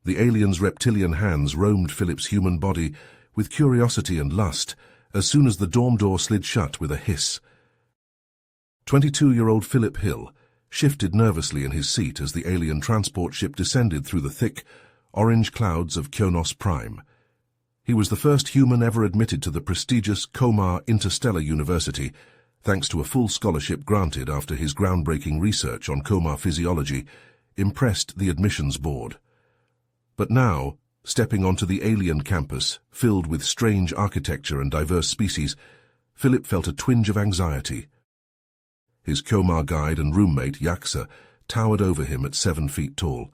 The alien's reptilian hands roamed Philip's human body with curiosity and lust as soon as the dorm door slid shut with a hiss. 22-year-old Philip Hill shifted nervously in his seat as the alien transport ship descended through the thick, orange clouds of Kronos Prime. He was the first human ever admitted to the prestigious Komar Interstellar University, thanks to a full scholarship granted after his groundbreaking research on Komar physiology impressed the admissions board. But now, stepping onto the alien campus, filled with strange architecture and diverse species, Philip felt a twinge of anxiety. His Komar guide and roommate, Yaksa, towered over him at 7 feet tall.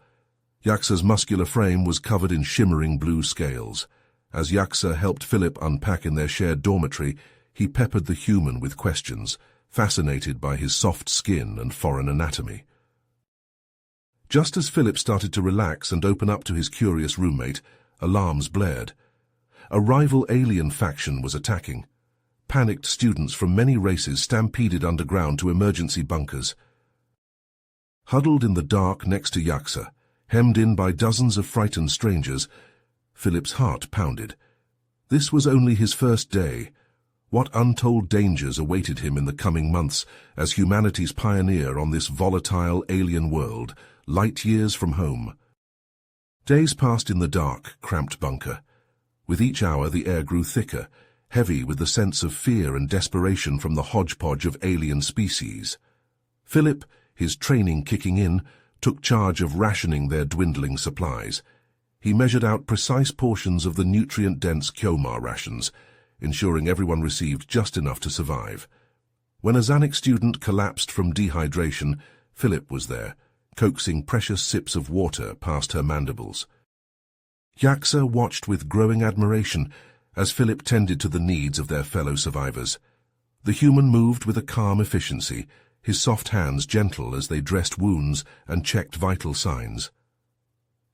Yaksa's muscular frame was covered in shimmering blue scales. As Yaksa helped Philip unpack in their shared dormitory, he peppered the human with questions, fascinated by his soft skin and foreign anatomy. Just as Philip started to relax and open up to his curious roommate, alarms blared. A rival alien faction was attacking. Panicked students from many races stampeded underground to emergency bunkers. Huddled in the dark next to Yaksa, hemmed in by dozens of frightened strangers, Philip's heart pounded. This was only his first day. What untold dangers awaited him in the coming months as humanity's pioneer on this volatile alien world, light years from home? Days passed in the dark, cramped bunker. With each hour the air grew thicker, heavy with the sense of fear and desperation from the hodgepodge of alien species. Philip, his training kicking in, took charge of rationing their dwindling supplies. He measured out precise portions of the nutrient-dense Komar rations, ensuring everyone received just enough to survive. When a Xanic student collapsed from dehydration, Philip was there, coaxing precious sips of water past her mandibles. Yaksa watched with growing admiration as Philip tended to the needs of their fellow survivors. The human moved with a calm efficiency, his soft hands gentle as they dressed wounds and checked vital signs.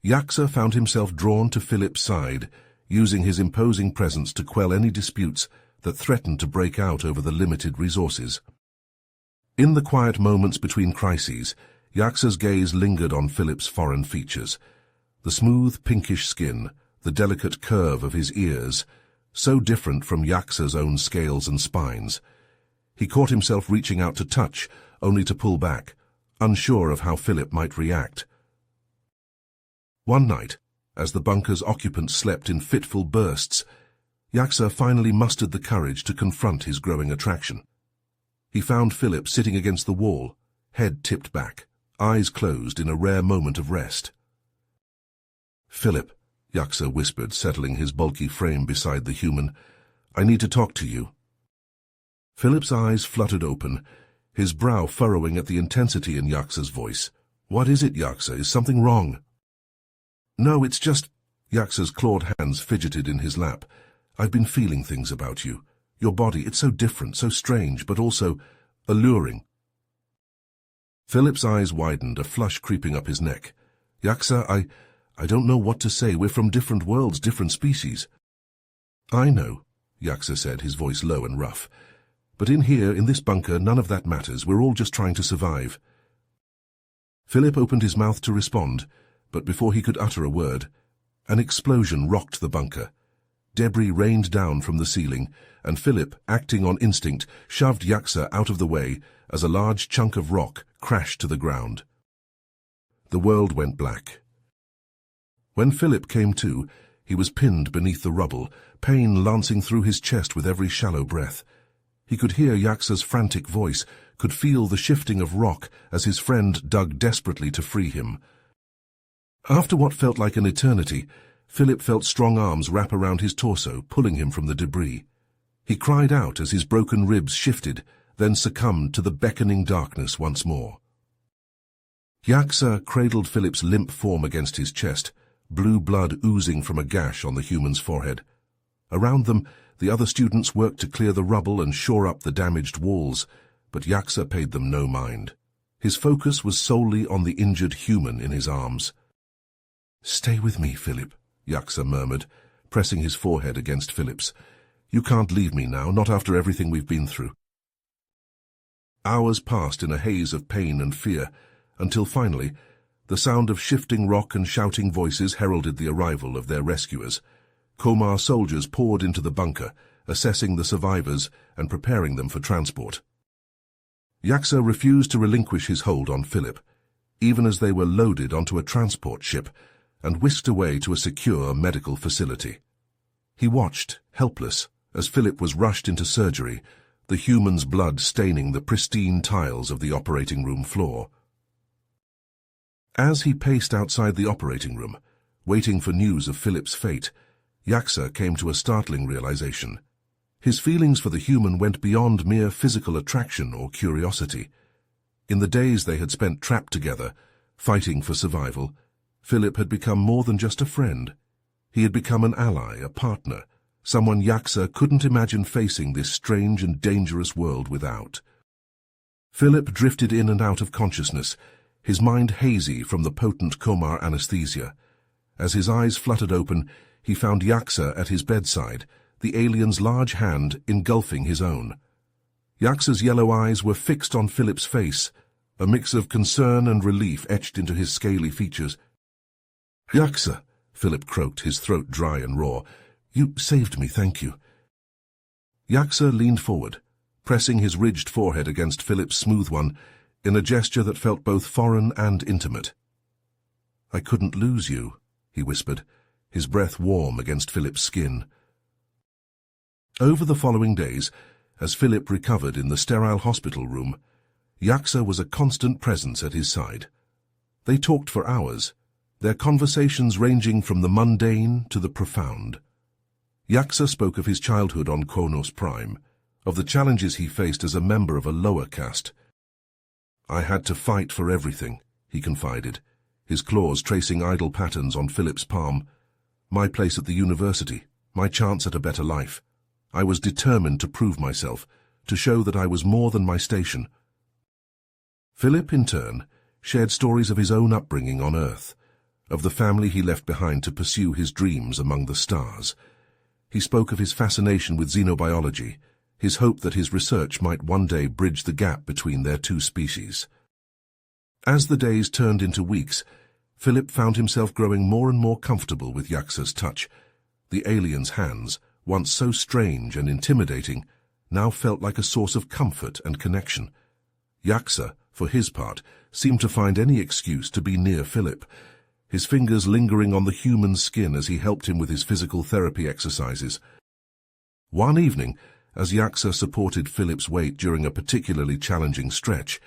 Yaksa found himself drawn to Philip's side, using his imposing presence to quell any disputes that threatened to break out over the limited resources. In the quiet moments between crises, Yaksa's gaze lingered on Philip's foreign features. The smooth, pinkish skin, the delicate curve of his ears, so different from Yaksa's own scales and spines. He caught himself reaching out to touch, only to pull back, unsure of how Philip might react. One night, as the bunker's occupants slept in fitful bursts, Yaksa finally mustered the courage to confront his growing attraction. He found Philip sitting against the wall, head tipped back, eyes closed in a rare moment of rest. "Philip," Yaksa whispered, settling his bulky frame beside the human, "I need to talk to you." Philip's eyes fluttered open, his brow furrowing at the intensity in Yaksa's voice. "What is it, Yaksa? Is something wrong?" "No, it's just—" Yaksa's clawed hands fidgeted in his lap. "I've been feeling things about you. Your body, it's so different, so strange, but also alluring." Philip's eyes widened, a flush creeping up his neck. "Yaksa, I don't know what to say. We're from different worlds, different species." "I know," Yaksa said, his voice low and rough. "But in here, in this bunker, none of that matters. We're all just trying to survive." Philip opened his mouth to respond, but before he could utter a word, an explosion rocked the bunker. Debris rained down from the ceiling, and Philip, acting on instinct, shoved Yaksa out of the way as a large chunk of rock crashed to the ground. The world went black. When Philip came to, he was pinned beneath the rubble, pain lancing through his chest with every shallow breath. He could hear Yaksa's frantic voice, could feel the shifting of rock as his friend dug desperately to free him. After what felt like an eternity, Philip felt strong arms wrap around his torso, pulling him from the debris. He cried out as his broken ribs shifted, then succumbed to the beckoning darkness once more. Yaksa cradled Philip's limp form against his chest, blue blood oozing from a gash on the human's forehead. Around them, the other students worked to clear the rubble and shore up the damaged walls, but Yaksa paid them no mind. His focus was solely on the injured human in his arms. "Stay with me, Philip," Yaksa murmured, pressing his forehead against Philip's. "You can't leave me now, not after everything we've been through." Hours passed in a haze of pain and fear, until finally, The sound of shifting rock and shouting voices heralded the arrival of their rescuers. Komar soldiers poured into the bunker, assessing the survivors and preparing them for transport. Yaksa refused to relinquish his hold on Philip, even as they were loaded onto a transport ship and whisked away to a secure medical facility. He watched, helpless, as Philip was rushed into surgery, the human's blood staining the pristine tiles of the operating room floor. As he paced outside the operating room, waiting for news of Philip's fate, Yaksa came to a startling realization. His feelings for the human went beyond mere physical attraction or curiosity. In the days they had spent trapped together, fighting for survival, Philip had become more than just a friend. He had become an ally, a partner, someone Yaksa couldn't imagine facing this strange and dangerous world without. Philip drifted in and out of consciousness, his mind hazy from the potent Komar anesthesia. As his eyes fluttered open, he found Yaksa at his bedside, the alien's large hand engulfing his own. Yaksa's yellow eyes were fixed on Philip's face, a mix of concern and relief etched into his scaly features. "Yaksa," Philip croaked, his throat dry and raw. "You saved me, thank you." Yaksa leaned forward, pressing his ridged forehead against Philip's smooth one, in a gesture that felt both foreign and intimate. "I couldn't lose you," he whispered, his breath warm against Philip's skin. Over the following days, as Philip recovered in the sterile hospital room, Yaksa was a constant presence at his side. They talked for hours, their conversations ranging from the mundane to the profound. Yaksa spoke of his childhood on Kronos Prime, of the challenges he faced as a member of a lower caste. "I had to fight for everything," he confided, his claws tracing idle patterns on Philip's palm. "My place at the university, my chance at a better life. I was determined to prove myself, to show that I was more than my station." Philip, in turn, shared stories of his own upbringing on Earth, of the family he left behind to pursue his dreams among the stars. He spoke of his fascination with xenobiology, his hope that his research might one day bridge the gap between their two species. As the days turned into weeks, Philip found himself growing more and more comfortable with Yaksa's touch. The alien's hands, once so strange and intimidating, now felt like a source of comfort and connection. Yaksa, for his part, seemed to find any excuse to be near Philip, his fingers lingering on the human's skin as he helped him with his physical therapy exercises. One evening, as Yaksa supported Philip's weight during a particularly challenging stretch,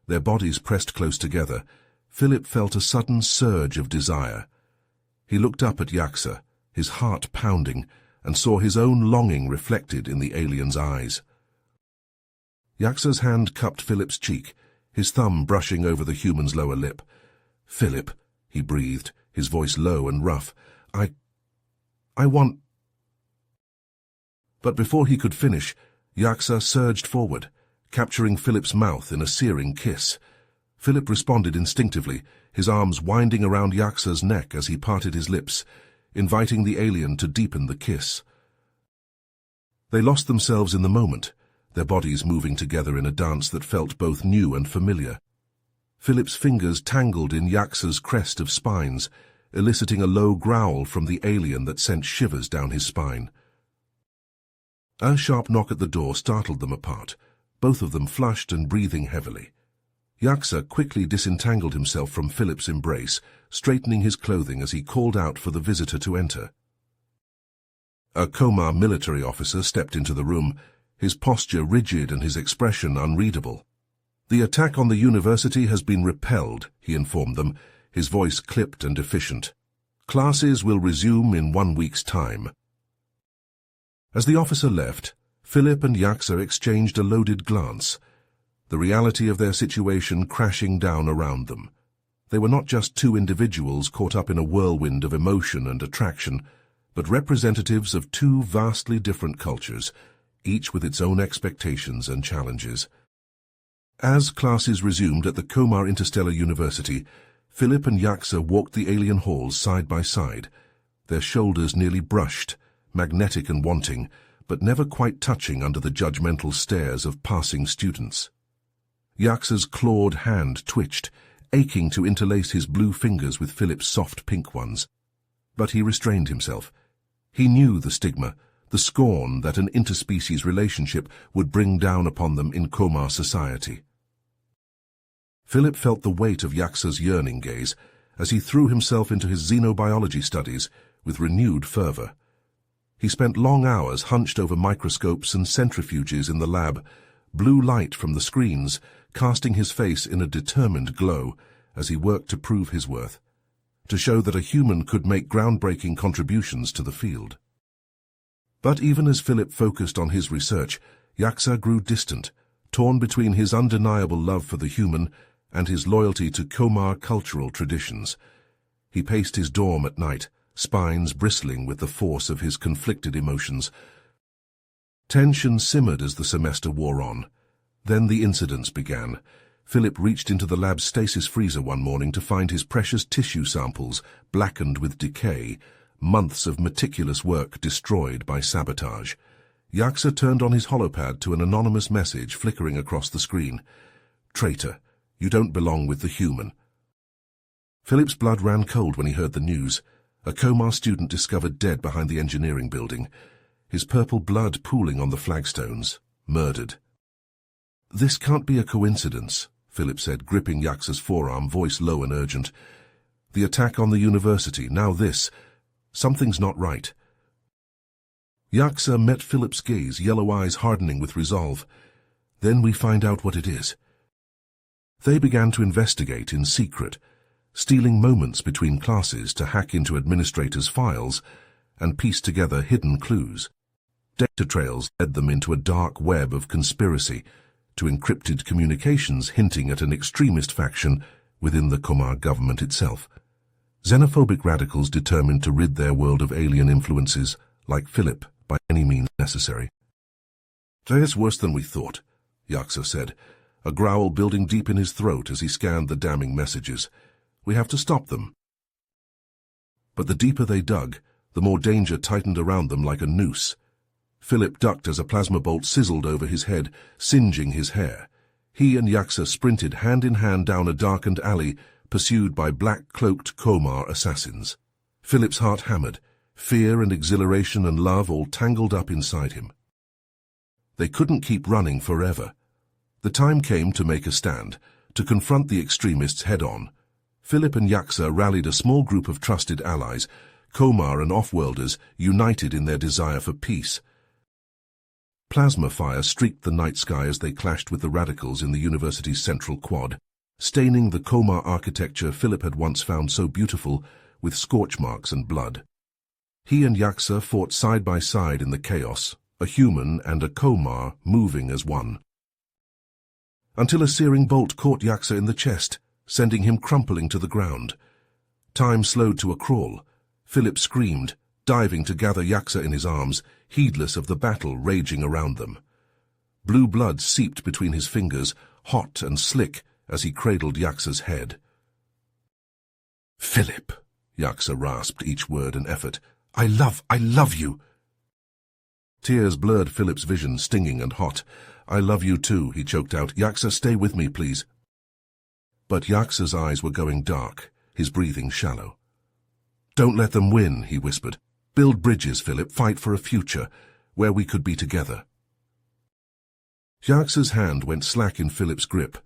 their bodies pressed close together, Philip felt a sudden surge of desire. He looked up at Yaksa, his heart pounding, and saw his own longing reflected in the alien's eyes. Yaksa's hand cupped Philip's cheek, his thumb brushing over the human's lower lip. "Philip," he breathed, his voice low and rough, I want—" But before he could finish, Yaksa surged forward, capturing Philip's mouth in a searing kiss. Philip responded instinctively, his arms winding around Yaksa's neck as he parted his lips, inviting the alien to deepen the kiss. They lost themselves in the moment, their bodies moving together in a dance that felt both new and familiar. Philip's fingers tangled in Yaksa's crest of spines, eliciting a low growl from the alien that sent shivers down his spine. A sharp knock at the door startled them apart, both of them flushed and breathing heavily. Yaksa quickly disentangled himself from Philip's embrace, straightening his clothing as he called out for the visitor to enter. A Komar military officer stepped into the room, his posture rigid and his expression unreadable. "The attack on the university has been repelled," he informed them, his voice clipped and efficient. "Classes will resume in 1 week's time." As the officer left, Philip and Yaksa exchanged a loaded glance, the reality of their situation crashing down around them. They were not just two individuals caught up in a whirlwind of emotion and attraction, but representatives of two vastly different cultures, each with its own expectations and challenges. As classes resumed at the Komar Interstellar University, Philip and Yaksa walked the alien halls side by side, their shoulders nearly brushed, magnetic and wanting, but never quite touching under the judgmental stares of passing students. Yaksa's clawed hand twitched, aching to interlace his blue fingers with Philip's soft pink ones. But he restrained himself. He knew the stigma, the scorn that an interspecies relationship would bring down upon them in Komar society. Philip felt the weight of Yaksa's yearning gaze as he threw himself into his xenobiology studies with renewed fervor. He spent long hours hunched over microscopes and centrifuges in the lab, blue light from the screens casting his face in a determined glow as he worked to prove his worth, to show that a human could make groundbreaking contributions to the field. But even as Philip focused on his research, Yaksa grew distant, torn between his undeniable love for the human and his loyalty to Komar cultural traditions. He paced his dorm at night, spines bristling with the force of his conflicted emotions. Tension simmered as the semester wore on. Then the incidents began. Philip reached into the lab's stasis freezer one morning to find his precious tissue samples blackened with decay, months of meticulous work destroyed by sabotage. Yaksa turned on his holopad to an anonymous message flickering across the screen. "Traitor, you don't belong with the human." Philip's blood ran cold when he heard the news. A Komar student discovered dead behind the engineering building, his purple blood pooling on the flagstones, murdered. "This can't be a coincidence," Philip said, gripping Yaksa's forearm, voice low and urgent. "The attack on the university, now this. Something's not right." Yaksa met Philip's gaze, yellow eyes hardening with resolve. "Then we find out what it is." They began to investigate in secret, stealing moments between classes to hack into administrators' files and piece together hidden clues. Data trails led them into a dark web of conspiracy, to encrypted communications hinting at an extremist faction within the Komar government itself. Xenophobic radicals determined to rid their world of alien influences, like Philip, by any means necessary. "It's worse than we thought," Yaksa said, a growl building deep in his throat as he scanned the damning messages. "We have to stop them." But the deeper they dug, the more danger tightened around them like a noose. Philip ducked as a plasma bolt sizzled over his head, singeing his hair. He and Yaksa sprinted hand in hand down a darkened alley, pursued by black-cloaked Komar assassins. Philip's heart hammered, fear and exhilaration and love all tangled up inside him. They couldn't keep running forever. The time came to make a stand, to confront the extremists head-on. Philip and Yaksa rallied a small group of trusted allies, Komar and off-worlders, united in their desire for peace. Plasma fire streaked the night sky as they clashed with the radicals in the university's central quad, staining the Komar architecture Philip had once found so beautiful with scorch marks and blood. He and Yaksa fought side by side in the chaos, a human and a Komar moving as one. Until a searing bolt caught Yaksa in the chest, sending him crumpling to the ground. Time slowed to a crawl. Philip screamed, diving to gather Yaksa in his arms, heedless of the battle raging around them. Blue blood seeped between his fingers, hot and slick, as he cradled Yaksa's head. "Philip," Yaksa rasped each word an effort. I love you." Tears blurred Philip's vision, stinging and hot. "I love you too," he choked out. "Yaksa, stay with me, please." But Yaksa's eyes were going dark, his breathing shallow. "Don't let them win," he whispered. "Build bridges, Philip, fight for a future, where we could be together." Yaksa's hand went slack in Philip's grip.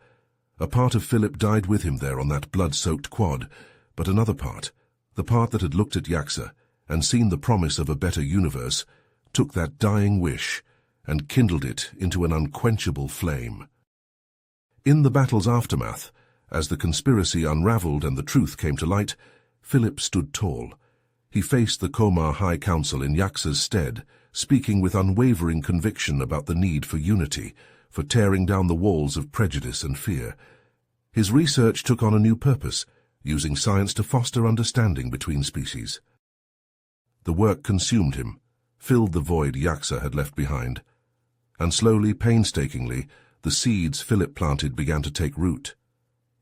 A part of Philip died with him there on that blood-soaked quad, but another part, the part that had looked at Yaksa and seen the promise of a better universe, took that dying wish and kindled it into an unquenchable flame. In the battle's aftermath, as the conspiracy unraveled and the truth came to light, Philip stood tall. He faced the Komar High Council in Yaksa's stead, speaking with unwavering conviction about the need for unity, for tearing down the walls of prejudice and fear. His research took on a new purpose, using science to foster understanding between species. The work consumed him, filled the void Yaksa had left behind, and slowly, painstakingly, the seeds Philip planted began to take root.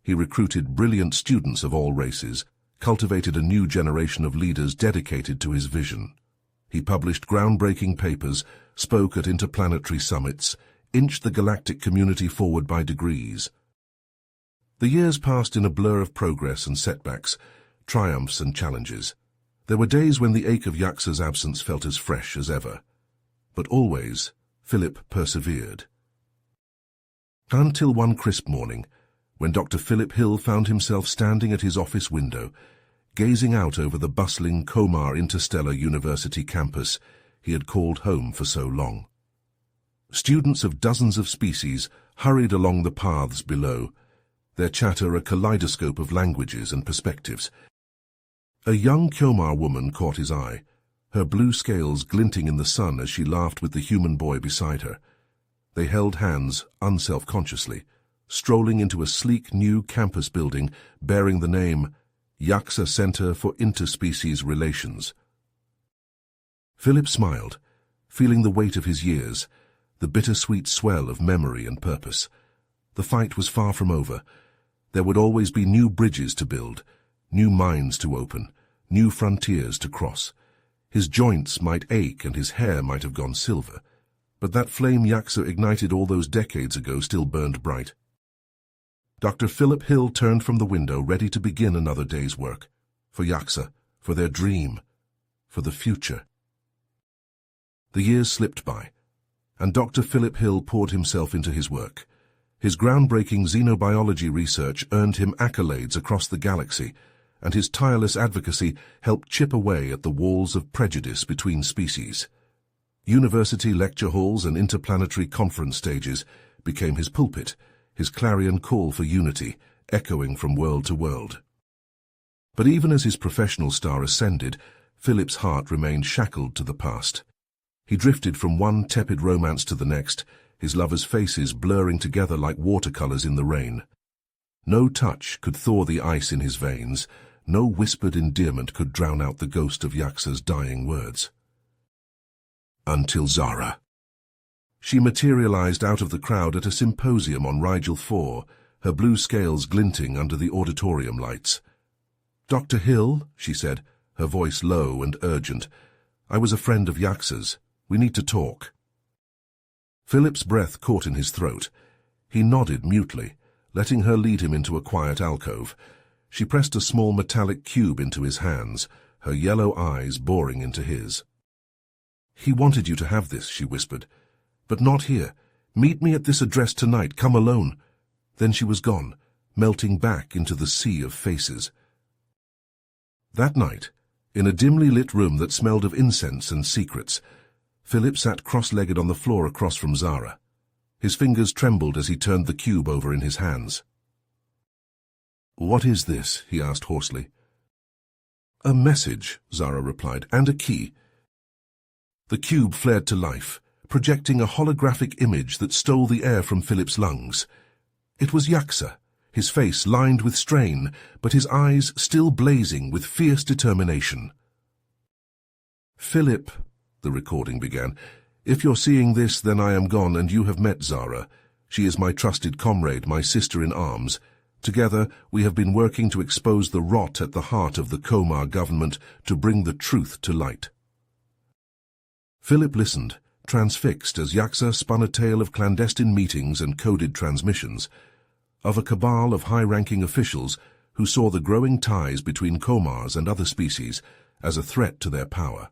He recruited brilliant students of all races, cultivated a new generation of leaders dedicated to his vision. He published groundbreaking papers, spoke at interplanetary summits, inched the galactic community forward by degrees. The years passed in a blur of progress and setbacks, triumphs and challenges. There were days when the ache of Yaxa's absence felt as fresh as ever. But always, Philip persevered. Until one crisp morning, when Dr. Philip Hill found himself standing at his office window, gazing out over the bustling Komar Interstellar University campus he had called home for so long. Students of dozens of species hurried along the paths below, their chatter a kaleidoscope of languages and perspectives. A young Komar woman caught his eye, her blue scales glinting in the sun as she laughed with the human boy beside her. They held hands unself-consciously, strolling into a sleek new campus building bearing the name Yaxa Center for Interspecies Relations. Philip smiled, feeling the weight of his years, the bittersweet swell of memory and purpose. The fight was far from over. There would always be new bridges to build, new minds to open, new frontiers to cross. His joints might ache and his hair might have gone silver, but that flame Yaxa ignited all those decades ago still burned bright. Dr. Philip Hill turned from the window, ready to begin another day's work. For Yaxa, for their dream, for the future. The years slipped by, and Dr. Philip Hill poured himself into his work. His groundbreaking xenobiology research earned him accolades across the galaxy, and his tireless advocacy helped chip away at the walls of prejudice between species. University lecture halls and interplanetary conference stages became his pulpit, his clarion call for unity, echoing from world to world. But even as his professional star ascended, Philip's heart remained shackled to the past. He drifted from one tepid romance to the next, his lovers' faces blurring together like watercolors in the rain. No touch could thaw the ice in his veins, no whispered endearment could drown out the ghost of Yaxa's dying words. Until Zara. She materialized out of the crowd at a symposium on Rigel 4, her blue scales glinting under the auditorium lights. "Dr. Hill," she said, her voice low and urgent, "I was a friend of Yaxa's. We need to talk." Philip's breath caught in his throat. He nodded mutely, letting her lead him into a quiet alcove. She pressed a small metallic cube into his hands, her yellow eyes boring into his. "He wanted you to have this," she whispered. "But not here. Meet me at this address tonight. Come alone." Then she was gone, melting back into the sea of faces. That night, in a dimly lit room that smelled of incense and secrets, Philip sat cross-legged on the floor across from Zara. His fingers trembled as he turned the cube over in his hands. "What is this?" he asked hoarsely. "A message," Zara replied, "and a key." The cube flared to life, projecting a holographic image that stole the air from Philip's lungs. It was Yaxa, his face lined with strain, but his eyes still blazing with fierce determination. "Philip," the recording began, "if you're seeing this, then I am gone, and you have met Zara. She is my trusted comrade, my sister in arms. Together, we have been working to expose the rot at the heart of the Komar government, to bring the truth to light." Philip listened, transfixed as Yaxa spun a tale of clandestine meetings and coded transmissions, of a cabal of high-ranking officials who saw the growing ties between Komars and other species as a threat to their power.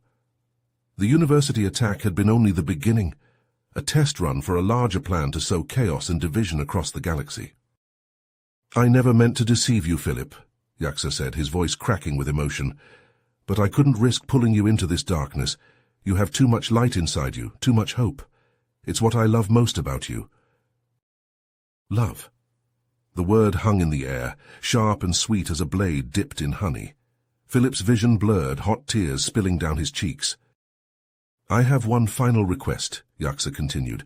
The university attack had been only the beginning, a test run for a larger plan to sow chaos and division across the galaxy. "I never meant to deceive you, Philip," Yaxa said, his voice cracking with emotion. "But I couldn't risk pulling you into this darkness. You have too much light inside you, too much hope. It's what I love most about you." Love. The word hung in the air, sharp and sweet as a blade dipped in honey. Philip's vision blurred, hot tears spilling down his cheeks. "I have one final request," Yaxa continued.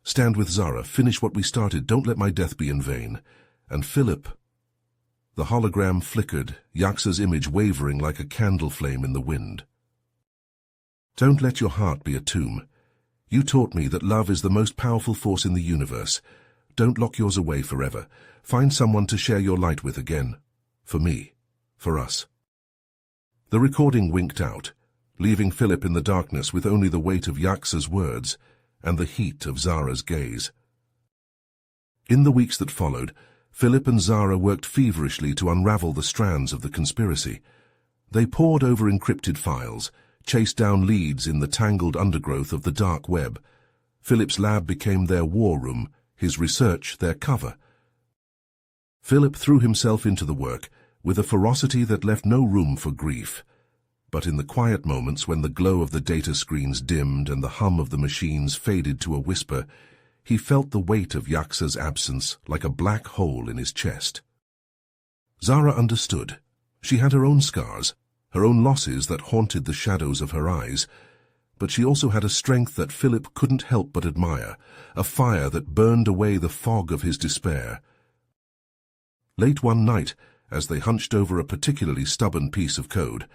"Stand with Zara, finish what we started, don't let my death be in vain. And Philip..." The hologram flickered, Yaxa's image wavering like a candle flame in the wind. "Don't let your heart be a tomb. You taught me that love is the most powerful force in the universe. Don't lock yours away forever. Find someone to share your light with again. For me. For us." The recording winked out, leaving Philip in the darkness with only the weight of Yaxa's words and the heat of Zara's gaze. In the weeks that followed, Philip and Zara worked feverishly to unravel the strands of the conspiracy. They pored over encrypted files, chased down leads in the tangled undergrowth of the dark web. Philip's lab became their war room, his research their cover. Philip threw himself into the work with a ferocity that left no room for grief. But in the quiet moments when the glow of the data screens dimmed and the hum of the machines faded to a whisper, he felt the weight of Yaxa's absence like a black hole in his chest. Zara understood. She had her own scars, her own losses that haunted the shadows of her eyes, but she also had a strength that Philip couldn't help but admire, a fire that burned away the fog of his despair. Late one night, as they hunched over a particularly stubborn piece of code,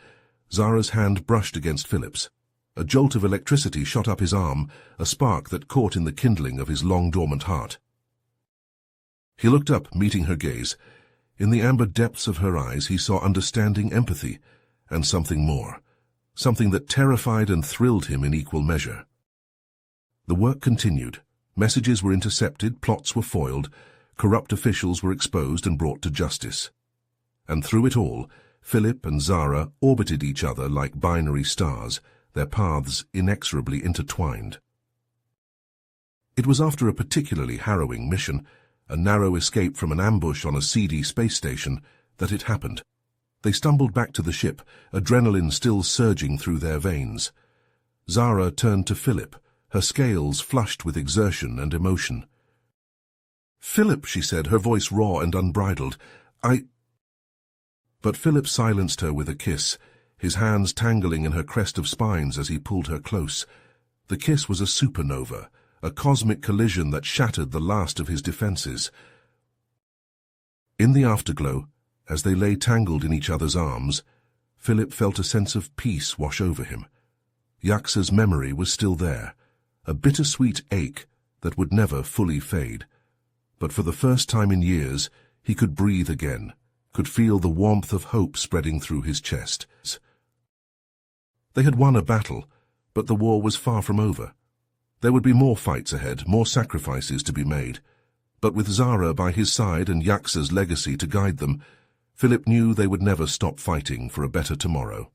Zara's hand brushed against Philip's. A jolt of electricity shot up his arm, a spark that caught in the kindling of his long-dormant heart. He looked up, meeting her gaze. In the amber depths of her eyes he saw understanding empathy, and something more, something that terrified and thrilled him in equal measure. The work continued. Messages were intercepted, plots were foiled, corrupt officials were exposed and brought to justice. And through it all, Philip and Zara orbited each other like binary stars, their paths inexorably intertwined. It was after a particularly harrowing mission, a narrow escape from an ambush on a seedy space station, that it happened. They stumbled back to the ship, adrenaline still surging through their veins. Zara turned to Philip, her scales flushed with exertion and emotion. "Philip," she said, her voice raw and unbridled, But Philip silenced her with a kiss, his hands tangling in her crest of spines as he pulled her close. The kiss was a supernova, a cosmic collision that shattered the last of his defenses. In the afterglow, as they lay tangled in each other's arms, Philip felt a sense of peace wash over him. Yaxa's memory was still there, a bittersweet ache that would never fully fade. But for the first time in years, he could breathe again, could feel the warmth of hope spreading through his chest. They had won a battle, but the war was far from over. There would be more fights ahead, more sacrifices to be made. But with Zara by his side and Yaxa's legacy to guide them, Philip knew they would never stop fighting for a better tomorrow.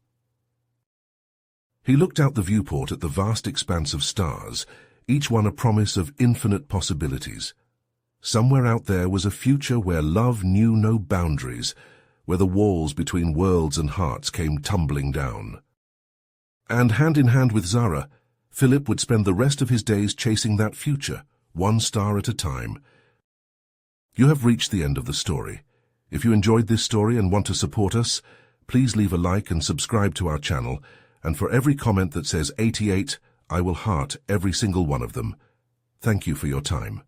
He looked out the viewport at the vast expanse of stars, each one a promise of infinite possibilities. Somewhere out there was a future where love knew no boundaries, where the walls between worlds and hearts came tumbling down. And hand in hand with Zara, Philip would spend the rest of his days chasing that future, one star at a time. You have reached the end of the story. If you enjoyed this story and want to support us, please leave a like and subscribe to our channel, and for every comment that says 88, I will heart every single one of them. Thank you for your time.